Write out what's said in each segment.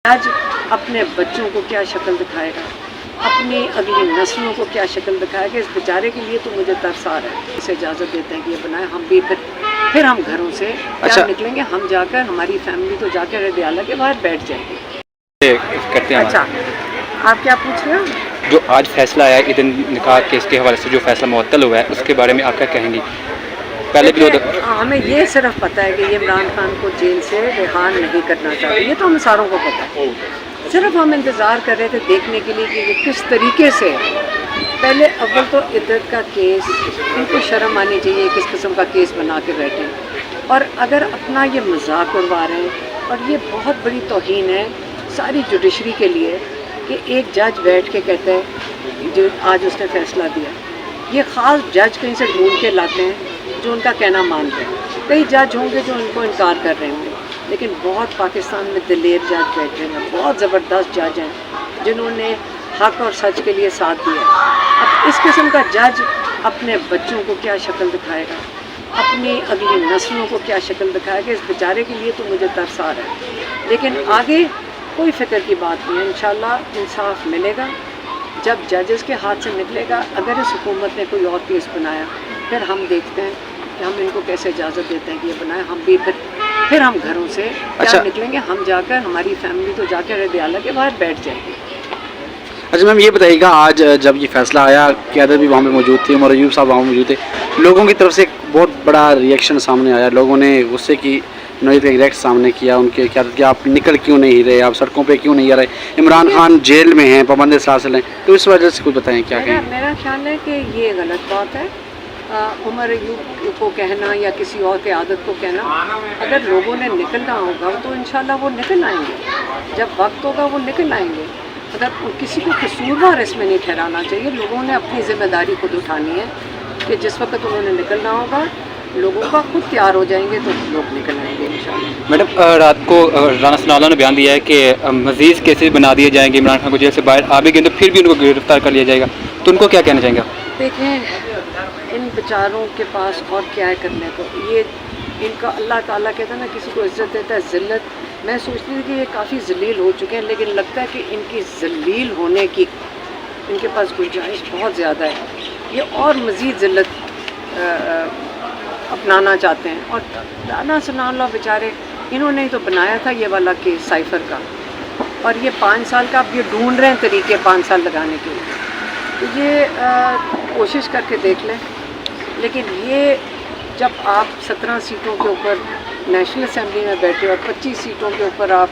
آج اپنے بچوں کو کیا شکل دکھائے گا، اپنی اگلی نسلوں کو کیا شکل دکھائے گا، اس بیچارے کے لیے تو مجھے ترس آ رہا ہے. اسے اجازت دیتے ہیں کہ یہ بنائے، ہم بھی پھر ہم گھروں سے کیا نکلیں گے، ہم جا کر ہماری فیملی تو جا کر ریاض کے باہر بیٹھ جائیں گے. کرتے ہیں. اچھا آپ کیا پوچھ رہے ہو؟ جو آج فیصلہ آیا عید نکاح کیس کے حوالے سے جو فیصلہ معطل ہوا ہے اس کے بارے میں آپ کیا کہیں گی؟ پہلے بھی ہمیں یہ صرف پتہ ہے کہ یہ عمران خان کو جیل سے رہا نہیں کرنا چاہتے، یہ تو ہم ساروں کو پتہ ہے. صرف ہم انتظار کر رہے تھے دیکھنے کے لیے کہ یہ کس طریقے سے، پہلے اول تو عدت کا کیس، ان کو شرم آنی چاہیے کس قسم کا کیس بنا کے بیٹھے، اور اگر اپنا یہ مذاق اڑوا رہے ہیں، اور یہ بہت بڑی توہین ہے ساری جوڈیشری کے لیے کہ ایک جج بیٹھ کے کہتا ہے جو آج اس نے فیصلہ دیا. یہ خاص جج کہیں سے ڈھونڈ کے لاتے ہیں جو ان کا کہنا مانتے ہیں. کئی جج ہوں گے جو ان کو انکار کر رہے ہوں گے، لیکن بہت پاکستان میں دلیر جج بیٹھے ہیں، بہت زبردست جج ہیں جنہوں نے حق اور سچ کے لیے ساتھ دیا. اب اس قسم کا جج اپنے بچوں کو کیا شکل دکھائے گا، اپنی اگلی نسلوں کو کیا شکل دکھائے گا، اس بیچارے کے لیے تو مجھے ترس آ رہا ہے. لیکن آگے کوئی فکر کی بات نہیں ہے، انشاءاللہ انصاف ملے گا جب ججز کے ہاتھ سے نکلے گا. اگر اس حکومت نے کوئی اور کیس بنایا پھر ہم دیکھتے ہیں کہ ہم ان کو کیسے اجازت دیتے ہیں کہ یہ بنائے، ہم بھی پھر ہم گھروں سے کیا نکلیں گے، ہم جا کر ہماری فیملی تو جا کر ریاض کے باہر بیٹھ جائیں گے. اچھا میم یہ بتائیے گا، آج جب یہ فیصلہ آیا قیادت بھی وہاں پہ موجود تھی، عمر ایوب صاحب وہاں موجود تھے، لوگوں کی طرف سے ایک بہت بڑا ریئیکشن سامنے آیا، لوگوں نے غصے کی نوعیت کا ریئیکٹ سامنے کیا ان کے قیادت کہ آپ نکل کیوں نہیں رہے، آپ سڑکوں پہ کیوں نہیں آ رہے، عمران خان جیل میں ہیں، پابند سلاسل ہیں، تو اس وجہ سے کچھ بتائیں کیا کہیں. میرا خیال ہے کہ یہ غلط بات ہے عمر ایوب کو کہنا یا کسی اور قیادت کو کہنا. اگر لوگوں نے نکلنا ہوگا تو انشاءاللہ وہ نکل آئیں گے، جب وقت ہوگا وہ نکل آئیں گے. اگر کسی کو قصوروار اس میں نہیں ٹھہرانا چاہیے، لوگوں نے اپنی ذمہ داری خود اٹھانی ہے کہ جس وقت انہوں نے نکلنا ہوگا لوگوں کا خود تیار ہو جائیں گے تو لوگ نکل آئیں گے انشاءاللہ. میڈم رات کو رانا ثناء اللہ نے بیان دیا ہے کہ مزید کیسز بنا دیے جائیں گے، عمران خان کو جیل سے باہر آ بھی گئے تو پھر بھی ان کو گرفتار کر لیا جائے گا، تو ان کو کیا کہنا چاہیں گے؟ دیکھیں ان بیچاروں کے پاس اور کیا ہے کرنے کو، یہ ان کا اللہ تعالیٰ کہتا ہے نا کسی کو عزت دیتا ہے ذلت. میں سوچتی تھی کہ یہ کافی ذلیل ہو چکے ہیں، لیکن لگتا ہے کہ ان کی ذلیل ہونے کی ان کے پاس گنجائش بہت زیادہ ہے. یہ اور مزید ذلت اپنانا چاہتے ہیں. اور رانا ثناء اللہ بیچارے انہوں نے تو بنایا تھا یہ والا کیس سائفر کا، اور یہ 5 سال کا اب یہ ڈھونڈ رہے ہیں طریقے 5 سال لگانے کے لیے. تو یہ کوشش کر کے دیکھ لیں. لیکن یہ جب آپ 17 سیٹوں کے اوپر نیشنل اسمبلی میں بیٹھے اور 25 سیٹوں کے اوپر آپ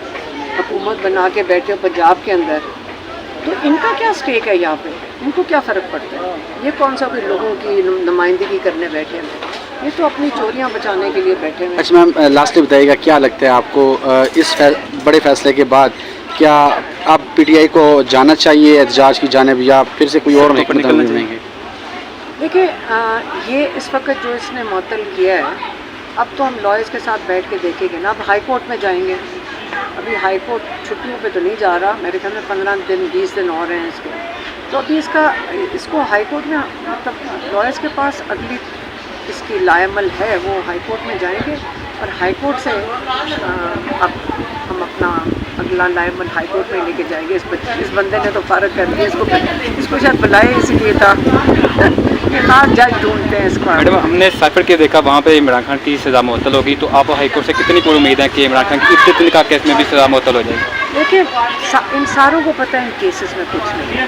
حکومت بنا کے بیٹھے ہو پنجاب کے اندر، تو ان کا کیا اسٹیک ہے یہاں پہ؟ ان کو کیا فرق پڑتا ہے؟ یہ کون سا کوئی لوگوں کی نمائندگی کرنے بیٹھے ہیں؟ یہ تو اپنی چوریاں بچانے کے لیے بیٹھے ہیں. اچھا میم لاسٹلی بتائیے گا کیا لگتا ہے آپ کو اس بڑے فیصلے کے بعد کیا آپ پی ٹی آئی کو جانا چاہیے احتجاج کی جانب یا پھر سے کوئی اور حکمت عملی بنیں گے؟ دیکھیں یہ اس وقت جو اس نے معطل کیا ہے، اب تو ہم لائرز کے ساتھ بیٹھ کے دیکھیں گے نا. اب ہائی کورٹ میں جائیں گے، ابھی ہائی کورٹ چھٹیوں پہ تو نہیں جا رہا، میرے خیال میں 15 دن 20 دن اور ہیں اس کے. تو ابھی اس کو ہائی کورٹ میں مطلب لائرز کے پاس اگلی اس کی لائعمل ہے، وہ ہائی کورٹ میں جائیں گے، اور ہائی کورٹ سے اب ہم اپنا اگلا لائعمل ہائی کورٹ میں لے کے جائیں گے. اس بندے نے تو فارغ کر دیا، اس کو شاید بلائے اسی لیے تھا کہ خاص جج ڈھونڈتے ہیں اس کو. میڈم ہم نے سائفر کے دیکھا وہاں پہ عمران خان کی سزا معطل ہوگی، تو آپ ہائی کورٹ سے کتنی پوری امید ہے کہ عمران خان کی عدت نکاح کیس میں بھی سزا معطل ہو جائے گی؟ دیکھیں ان ساروں کو پتہ ہے ان کیسز میں کچھ نہیں ہے.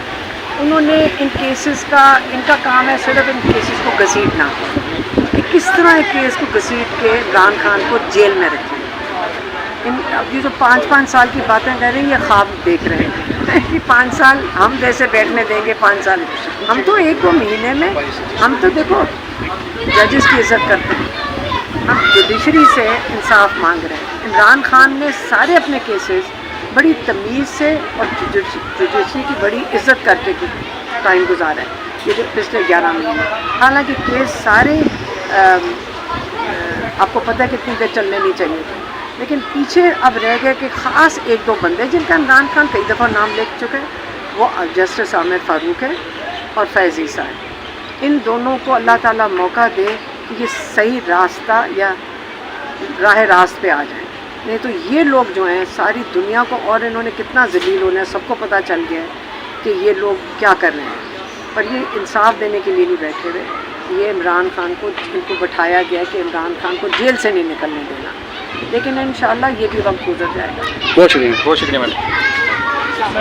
انہوں نے ان کیسز کا ان کا کام ہے صرف ان کیسز کو گھسیٹنا، کہ کس طرح ایک کیس کو گھسیٹ کے عمران خان کو جیل میں رکھیں. اب یہ جو 5 سال کی باتیں کر رہے ہیں یہ خواب دیکھ رہے ہیں کہ 5 سال ہم جیسے بیٹھنے دیں گے. 5 سال ہم تو 1-2 مہینے میں، ہم تو دیکھو ججز کی عزت کرتے ہیں، ہم جوڈیشری سے انصاف مانگ رہے ہیں. عمران خان نے سارے اپنے کیسز بڑی تمیز سے اور جوڈیشری کی بڑی عزت کر کے ٹائم گزارا ہے یہ جو پچھلے 11 مہینے. حالانکہ کیس سارے آپ کو پتہ ہے کتنی دیر چلنے نہیں چاہیے تھے، لیکن پیچھے اب رہ گئے کہ خاص 1-2 بندے جن کا عمران خان کئی دفعہ نام لے چکے ہیں، وہ جسٹس عامر فاروق ہے اور فیض عیسیٰ ہے. ان دونوں کو اللہ تعالیٰ موقع دے کہ یہ صحیح راستہ یا راہ راست پہ آ جائیں. نہیں تو یہ لوگ جو ہیں ساری دنیا کو، اور انہوں نے کتنا ذلیل ہونا ہے، سب کو پتہ چل گیا ہے کہ یہ لوگ کیا کر رہے ہیں، پر یہ انصاف دینے کے لیے نہیں بیٹھے ہوئے۔ یہ عمران خان کو ان کو بٹھایا گیا ہے کہ عمران خان کو جیل سے نہیں نکلنے دینا، لیکن انشاءاللہ یہ بھی وقت گزر جائے گا۔ بہت شکریہ۔ بہت شکریہ میڈم۔